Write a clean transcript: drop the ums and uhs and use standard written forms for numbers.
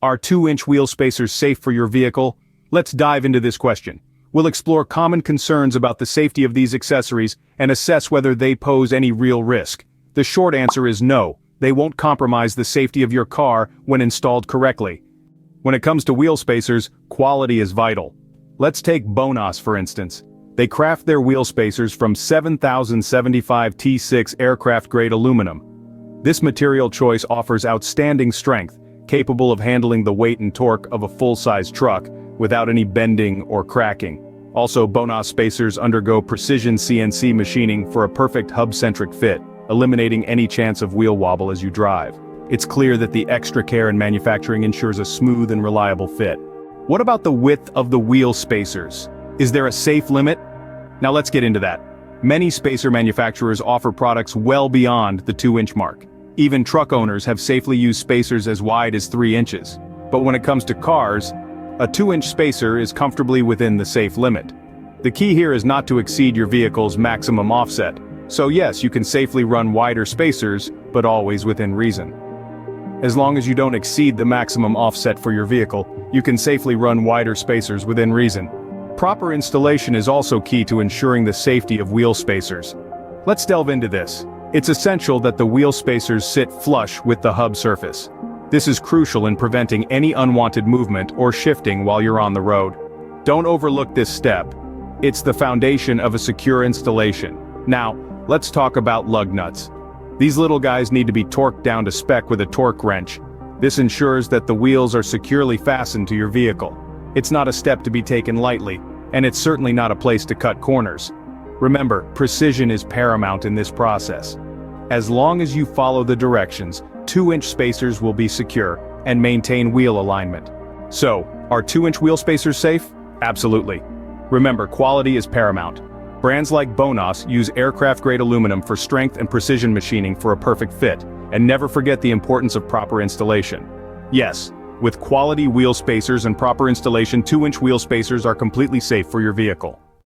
Are 2-inch wheel spacers safe for your vehicle? Let's dive into this question. We'll explore common concerns about the safety of these accessories and assess whether they pose any real risk. The short answer is no, they won't compromise the safety of your car when installed correctly. When it comes to wheel spacers, quality is vital. Let's take BONOSS for instance. They craft their wheel spacers from 7075 T6 aircraft-grade aluminum. This material choice offers outstanding strength, capable of handling the weight and torque of a full-size truck without any bending or cracking. Also, BONOSS spacers undergo precision CNC machining for a perfect hub-centric fit, eliminating any chance of wheel wobble as you drive. It's clear that the extra care in manufacturing ensures a smooth and reliable fit. What about the width of the wheel spacers? Is there a safe limit? Now let's get into that. Many spacer manufacturers offer products well beyond the 2-inch mark. Even truck owners have safely used spacers as wide as 3 inches. But when it comes to cars, a 2-inch spacer is comfortably within the safe limit. The key here is not to exceed your vehicle's maximum offset. So yes, you can safely run wider spacers, but always within reason. As long as you don't exceed the maximum offset for your vehicle, you can safely run wider spacers within reason. Proper installation is also key to ensuring the safety of wheel spacers. Let's delve into this. It's essential that the wheel spacers sit flush with the hub surface. This is crucial in preventing any unwanted movement or shifting while you're on the road. Don't overlook this step. It's the foundation of a secure installation. Now, let's talk about lug nuts. These little guys need to be torqued down to spec with a torque wrench. This ensures that the wheels are securely fastened to your vehicle. It's not a step to be taken lightly, and it's certainly not a place to cut corners. Remember, precision is paramount in this process. As long as you follow the directions, 2-inch spacers will be secure and maintain wheel alignment. So, are 2-inch wheel spacers safe? Absolutely. Remember, quality is paramount. Brands like BONOSS use aircraft-grade aluminum for strength and precision machining for a perfect fit, and never forget the importance of proper installation. Yes, with quality wheel spacers and proper installation, 2-inch wheel spacers are completely safe for your vehicle.